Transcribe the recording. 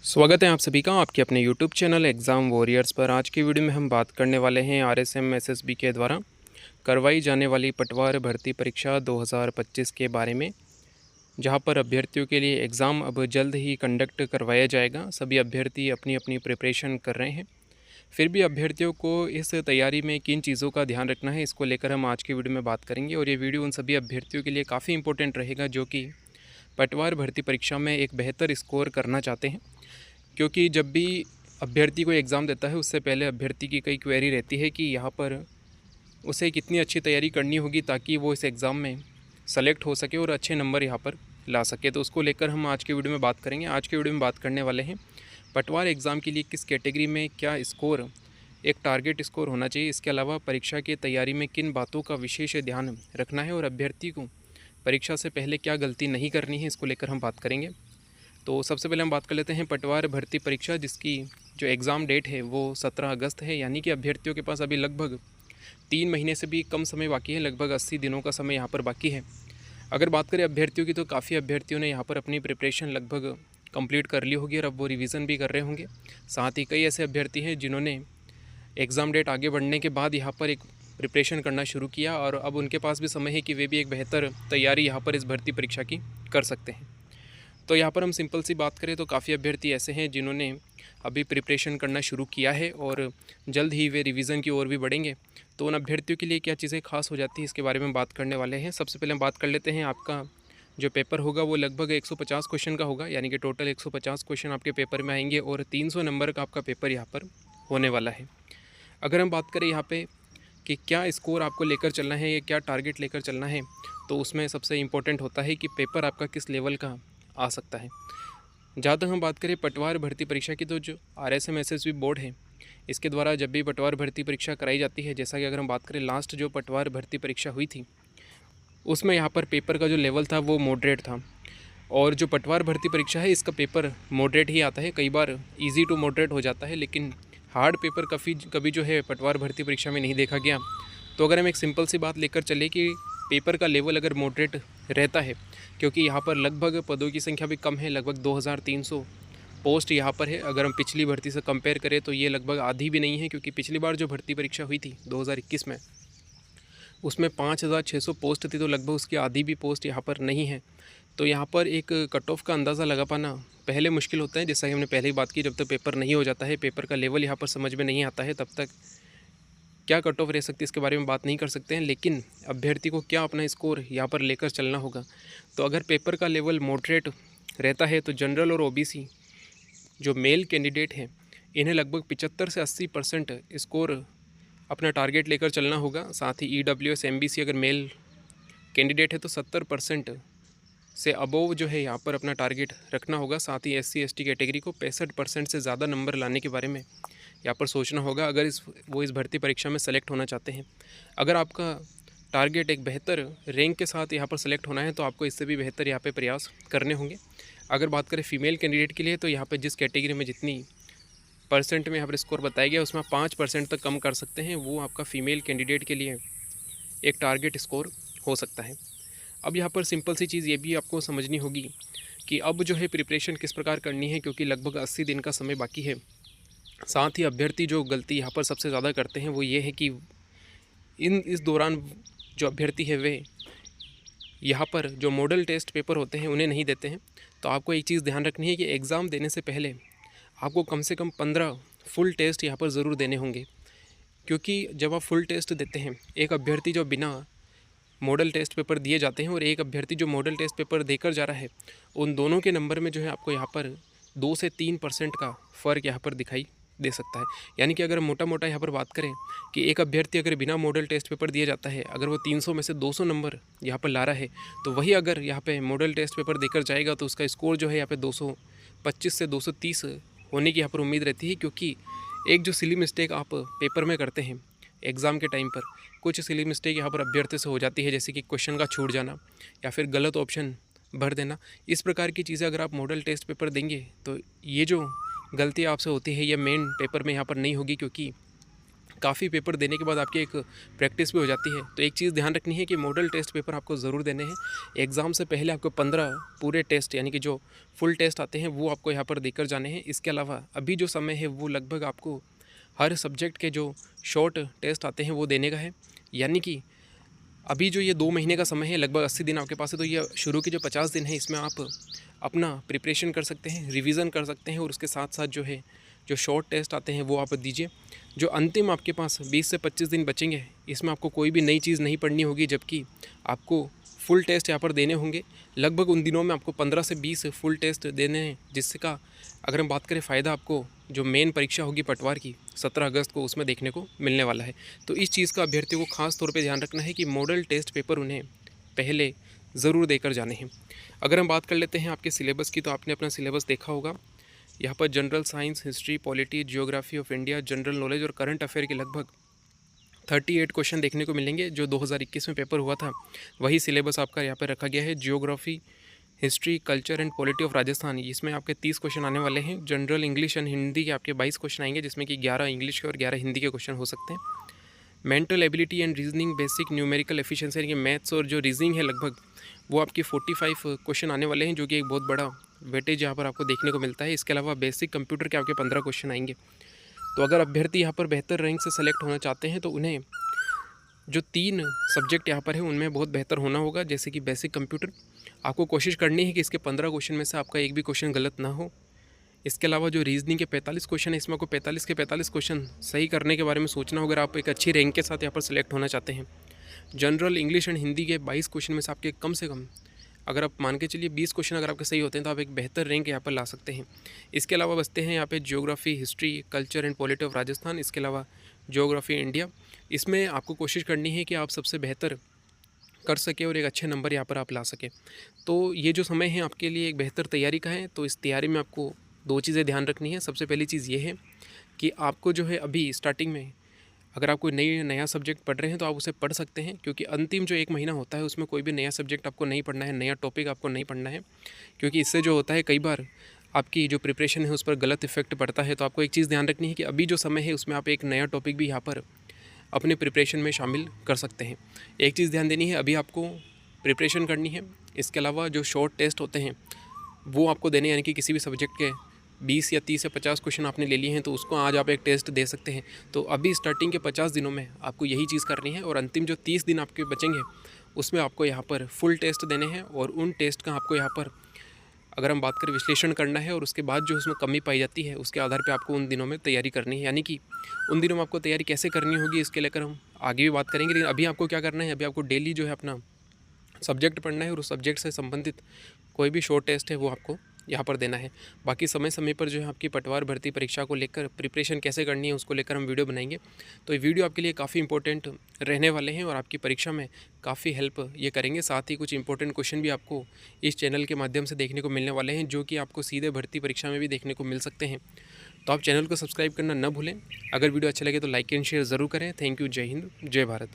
स्वागत है आप सभी का आपके अपने YouTube चैनल एग्ज़ाम वॉरियर्स पर। आज की वीडियो में हम बात करने वाले हैं RSM SSB के द्वारा करवाई जाने वाली पटवार भर्ती परीक्षा 2025 के बारे में, जहां पर अभ्यर्थियों के लिए एग्ज़ाम अब जल्द ही कंडक्ट करवाया जाएगा। सभी अभ्यर्थी अपनी अपनी प्रिपरेशन कर रहे हैं, फिर भी अभ्यर्थियों को इस तैयारी में किन चीज़ों का ध्यान रखना है, इसको लेकर हम आज की वीडियो में बात करेंगे। और ये वीडियो उन सभी अभ्यर्थियों के लिए काफ़ी इंपॉर्टेंट रहेगा जो कि पटवार भर्ती परीक्षा में एक बेहतर स्कोर करना चाहते हैं, क्योंकि जब भी अभ्यर्थी कोई एग्ज़ाम देता है उससे पहले अभ्यर्थी की कई क्वेरी रहती है कि यहाँ पर उसे कितनी अच्छी तैयारी करनी होगी ताकि वो इस एग्ज़ाम में सेलेक्ट हो सके और अच्छे नंबर यहाँ पर ला सके। तो उसको लेकर हम आज के वीडियो में बात करेंगे। आज के वीडियो में बात करने वाले हैं पटवार एग्ज़ाम के लिए किस कैटेगरी में क्या स्कोर, एक टारगेट स्कोर होना चाहिए। इसके अलावा परीक्षा की तैयारी में किन बातों का विशेष ध्यान रखना है और अभ्यर्थी को परीक्षा से पहले क्या गलती नहीं करनी है, इसको लेकर हम बात करेंगे। तो सबसे पहले हम बात कर लेते हैं पटवार भर्ती परीक्षा, जिसकी जो एग्ज़ाम डेट है वो 17 अगस्त है। यानी कि अभ्यर्थियों के पास अभी लगभग 3 महीने से भी कम समय बाकी है, लगभग 80 दिनों का समय यहाँ पर बाकी है। अगर बात करें अभ्यर्थियों की तो काफ़ी अभ्यर्थियों ने यहाँ पर अपनी प्रिपरेशन लगभग कंप्लीट कर ली होगी और अब वो रिवीजन भी कर रहे होंगे। साथ ही कई ऐसे अभ्यर्थी हैं जिन्होंने एग्ज़ाम डेट आगे बढ़ने के बाद यहाँ पर एक प्रिपरेशन करना शुरू किया और अब उनके पास भी समय है कि वे भी एक बेहतर तैयारी यहाँ पर इस भर्ती परीक्षा की कर सकते हैं। तो यहाँ पर हम सिंपल सी बात करें तो काफ़ी अभ्यर्थी ऐसे हैं जिन्होंने अभी प्रिपरेशन करना शुरू किया है और जल्द ही वे रिवीजन की ओर भी बढ़ेंगे। तो उन अभ्यर्थियों के लिए क्या चीज़ें खास हो जाती हैं, इसके बारे में बात करने वाले हैं। सबसे पहले हम बात कर लेते हैं, आपका जो पेपर होगा वो लगभग 150 क्वेश्चन का होगा। यानी कि टोटल 150 क्वेश्चन आपके पेपर में आएंगे और 300 नंबर का आपका पेपर यहाँ पर होने वाला है। अगर हम बात करें यहाँ पर कि क्या स्कोर आपको लेकर चलना है या क्या टारगेट लेकर चलना है, तो उसमें सबसे इम्पोर्टेंट होता है कि पेपर आपका किस लेवल का आ सकता है। जहाँ तक हम बात करें पटवार भर्ती परीक्षा की, तो जो RSM SSB बोर्ड है, इसके द्वारा जब भी पटवार भर्ती परीक्षा कराई जाती है, जैसा कि अगर हम बात करें लास्ट जो पटवार भर्ती परीक्षा हुई थी उसमें यहाँ पर पेपर का जो लेवल था वो मॉडरेट था। और जो पटवार भर्ती परीक्षा है इसका पेपर मॉडरेट ही आता है, कई बार ईजी टू मॉडरेट हो जाता है, लेकिन हार्ड पेपर कभी जो है पटवार भर्ती परीक्षा में नहीं देखा गया। तो अगर हम एक सिंपल सी बात लेकर चले कि पेपर का लेवल अगर मॉडरेट रहता है, क्योंकि यहाँ पर लगभग पदों की संख्या भी कम है, लगभग 2300 पोस्ट यहाँ पर है। अगर हम पिछली भर्ती से कंपेयर करें तो ये लगभग आधी भी नहीं है, क्योंकि पिछली बार जो भर्ती परीक्षा हुई थी 2021 में, उसमें 5600 पोस्ट थी, तो लगभग उसकी आधी भी पोस्ट यहाँ पर नहीं है। तो यहाँ पर एक कट ऑफ का अंदाज़ा लगा पाना पहले मुश्किल होता है। जैसा कि हमने पहले ही बात की, जब तक पेपर नहीं हो जाता है, पेपर का लेवल यहाँ पर समझ में नहीं आता है, तब तक क्या कट ऑफ रह सकती है इसके बारे में बात नहीं कर सकते हैं। लेकिन अभ्यर्थी को क्या अपना स्कोर यहाँ पर लेकर चलना होगा। तो अगर पेपर का लेवल मॉडरेट रहता है तो जनरल और OBC जो मेल कैंडिडेट हैं, इन्हें लगभग 75 से 80% स्कोर अपना टारगेट लेकर चलना होगा। साथ ही EWS MBC अगर मेल कैंडिडेट है तो 70% से अबोव जो है यहाँ पर अपना टारगेट रखना होगा। साथ ही SC ST कैटेगरी को 65% से ज़्यादा नंबर लाने के बारे में यहाँ पर सोचना होगा, अगर इस भर्ती परीक्षा में सेलेक्ट होना चाहते हैं। अगर आपका टारगेट एक बेहतर रैंक के साथ यहाँ पर सेलेक्ट होना है तो आपको इससे भी बेहतर यहाँ पे प्रयास करने होंगे। अगर बात करें फीमेल कैंडिडेट के लिए, तो यहाँ पे जिस कैटेगरी में जितनी परसेंट में यहाँ पर स्कोर बताया गया उसमें 5% तक कम कर सकते हैं, वो आपका फ़ीमेल कैंडिडेट के लिए एक टारगेट स्कोर हो सकता है। अब यहाँ पर सिंपल सी चीज़ ये भी आपको समझनी होगी कि अब जो है प्रिपरेशन किस प्रकार करनी है, क्योंकि लगभग 80 दिन का समय बाकी है। साथ ही अभ्यर्थी जो गलती यहाँ पर सबसे ज़्यादा करते हैं वो ये है कि इस दौरान जो अभ्यर्थी है वे यहाँ पर जो मॉडल टेस्ट पेपर होते हैं उन्हें नहीं देते हैं। तो आपको एक चीज़ ध्यान रखनी है कि एग्ज़ाम देने से पहले आपको कम से कम 15 फुल टेस्ट यहाँ पर ज़रूर देने होंगे, क्योंकि जब आप फुल टेस्ट देते हैं, एक अभ्यर्थी जो बिना मॉडल टेस्ट पेपर दिए जाते हैं और एक अभ्यर्थी जो मॉडल टेस्ट पेपर देकर जा रहा है, उन दोनों के नंबर में जो है आपको यहाँ पर 2 से 3% का फ़र्क यहाँ पर दिखाई दे सकता है। यानी कि अगर मोटा मोटा यहाँ पर बात करें कि एक अभ्यर्थी अगर बिना मॉडल टेस्ट पेपर दिए जाता है, अगर वो 300 में से 200 नंबर यहाँ पर ला रहा है, तो वही अगर यहाँ पे मॉडल टेस्ट पेपर देकर जाएगा तो उसका स्कोर जो है यहाँ पे 225 से 230 होने की यहाँ पर उम्मीद रहती है। क्योंकि एक जो सिली मिस्टेक आप पेपर में करते हैं एग्ज़ाम के टाइम पर, कुछ सिली मिस्टेक यहाँ पर अभ्यर्थी से हो जाती है, जैसे कि क्वेश्चन का छूट जाना या फिर गलत ऑप्शन भर देना। इस प्रकार की चीज़ें अगर आप मॉडल टेस्ट पेपर देंगे तो ये जो गलती आपसे होती है ये मेन पेपर में यहाँ पर नहीं होगी, क्योंकि काफ़ी पेपर देने के बाद आपकी एक प्रैक्टिस भी हो जाती है। तो एक चीज़ ध्यान रखनी है कि मॉडल टेस्ट पेपर आपको ज़रूर देने हैं। एग्ज़ाम से पहले आपको 15 पूरे टेस्ट यानी कि जो फुल टेस्ट आते हैं वो आपको यहाँ पर देकर जाने हैं। इसके अलावा अभी जो समय है वो लगभग आपको हर सब्जेक्ट के जो शॉर्ट टेस्ट आते हैं वो देने का है। यानी कि अभी जो ये 2 महीने का समय है, लगभग 80 दिन आपके पास है, तो ये शुरू के जो 50 दिन है इसमें आप अपना प्रिपरेशन कर सकते हैं, रिवीजन कर सकते हैं और उसके साथ साथ जो है जो शॉर्ट टेस्ट आते हैं वो आप दीजिए। जो अंतिम आपके पास 20 से 25 दिन बचेंगे इसमें आपको कोई भी नई चीज़ नहीं पढ़नी होगी, जबकि आपको फुल टेस्ट यहाँ पर देने होंगे। लगभग उन दिनों में आपको 15 से 20 फुल टेस्ट देने हैं, जिसका अगर हम बात करें फ़ायदा आपको जो मेन परीक्षा होगी पटवार की 17 अगस्त को उसमें देखने को मिलने वाला है। तो इस चीज़ का अभ्यर्थियों को खास तौर पे ध्यान रखना है कि मॉडल टेस्ट पेपर उन्हें पहले ज़रूर देकर जाने हैं। अगर हम बात कर लेते हैं आपके सिलेबस की, तो आपने अपना सिलेबस देखा होगा। यहाँ पर general science, history, polity, geography of India, general knowledge और करंट अफेयर के लगभग 38 क्वेश्चन देखने को मिलेंगे। जो 2021 में पेपर हुआ था वही सिलेबस आपका यहाँ पर रखा गया है। Geography, history, culture and polity of Rajasthan, इसमें आपके 30 क्वेश्चन आने वाले हैं। जनरल इंग्लिश एंड हिंदी के आपके 22 क्वेश्चन आएंगे, जिसमें कि 11 इंग्लिश के और 11 हिंदी के क्वेश्चन हो सकते हैं। Mental ability and reasoning, basic numerical efficiency यानी कि मैथ्स और जो रीजनिंग है लगभग वो आपकी 45 क्वेश्चन आने वाले हैं, जो कि एक बहुत बड़ा वेटेज यहाँ पर आपको देखने को मिलता है। इसके अलावा बेसिक कंप्यूटर के आपके 15 क्वेश्चन आएंगे। तो अगर अभ्यर्थी यहाँ पर बेहतर रैंक से सेलेक्ट होना चाहते हैं तो उन्हें जो 3 सब्जेक्ट यहाँ पर है उनमें बहुत बेहतर होना होगा। जैसे कि बेसिक कंप्यूटर, आपको कोशिश करनी है कि इसके 15 क्वेश्चन में से आपका एक भी क्वेश्चन गलत ना हो। इसके अलावा जो रीजनिंग के 45 क्वेश्चन है इसमें आपको 45 के 45 क्वेश्चन सही करने के बारे में सोचना होगा, अगर आप एक अच्छी रैंक के साथ यहाँ पर सिलेक्ट होना चाहते हैं। जनरल इंग्लिश एंड हिंदी के 22 क्वेश्चन में से आपके कम से कम अगर आप मान के चलिए 20 क्वेश्चन अगर आपके सही होते हैं तो आप एक बेहतर रैंक यहाँ पर ला सकते हैं। इसके अलावा बचते हैं यहाँ पे geography, history, culture and polity of Rajasthan, इसके अलावा ज्योग्राफी इंडिया। इसमें आपको कोशिश करनी है कि आप सबसे बेहतर कर सके और एक अच्छे नंबर यहाँ पर आप ला सकें। तो ये जो समय है आपके लिए एक बेहतर तैयारी का है। तो इस तैयारी में आपको 2 चीज़ें ध्यान रखनी है। सबसे पहली चीज़ ये है कि आपको जो है अभी स्टार्टिंग में अगर आप कोई नया सब्जेक्ट पढ़ रहे हैं तो आप उसे पढ़ सकते हैं, क्योंकि अंतिम जो 1 महीना होता है उसमें कोई भी नया सब्जेक्ट आपको नहीं पढ़ना है, नया टॉपिक आपको नहीं पढ़ना है, क्योंकि इससे जो होता है कई बार आपकी जो प्रिपरेशन है उस पर गलत इफेक्ट पड़ता है। तो आपको एक चीज़ ध्यान रखनी है कि अभी जो समय है उसमें आप एक नया टॉपिक भी यहाँ पर अपने प्रिपरेशन में शामिल कर सकते हैं। एक चीज़ ध्यान देनी है, अभी आपको प्रिपरेशन करनी है। इसके अलावा जो शॉर्ट टेस्ट होते हैं वो आपको देने, यानी कि किसी भी सब्जेक्ट के 20 या 30 या 50 क्वेश्चन आपने ले लिए हैं तो उसको आज आप एक टेस्ट दे सकते हैं। तो अभी स्टार्टिंग के 50 दिनों में आपको यही चीज़ करनी है और अंतिम जो 30 दिन आपके बचेंगे उसमें आपको यहाँ पर फुल टेस्ट देने हैं और उन टेस्ट का आपको यहाँ पर अगर हम बात करें विश्लेषण करना है और उसके बाद जो उसमें कमी पाई जाती है उसके आधार पे आपको उन दिनों में तैयारी करनी है। यानी कि उन दिनों में आपको तैयारी कैसे करनी होगी इसके लेकर हम आगे भी बात करेंगे, लेकिन अभी आपको क्या करना है, अभी आपको डेली जो है अपना सब्जेक्ट पढ़ना है और उस सब्जेक्ट से संबंधित कोई भी शॉर्ट टेस्ट है वो आपको यहाँ पर देना है। बाकी समय समय पर जो है आपकी पटवार भर्ती परीक्षा को लेकर प्रिपरेशन कैसे करनी है उसको लेकर हम वीडियो बनाएंगे। तो ये वीडियो आपके लिए काफ़ी इंपॉर्टेंट रहने वाले हैं और आपकी परीक्षा में काफ़ी हेल्प ये करेंगे। साथ ही कुछ इंपॉर्टेंट क्वेश्चन भी आपको इस चैनल के माध्यम से देखने को मिलने वाले हैं, जो कि आपको सीधे भर्ती परीक्षा में भी देखने को मिल सकते हैं। तो आप चैनल को सब्सक्राइब करना न भूलें। अगर वीडियो अच्छा लगे तो लाइक एंड शेयर ज़रूर करें। Thank you. जय हिंद, जय भारत।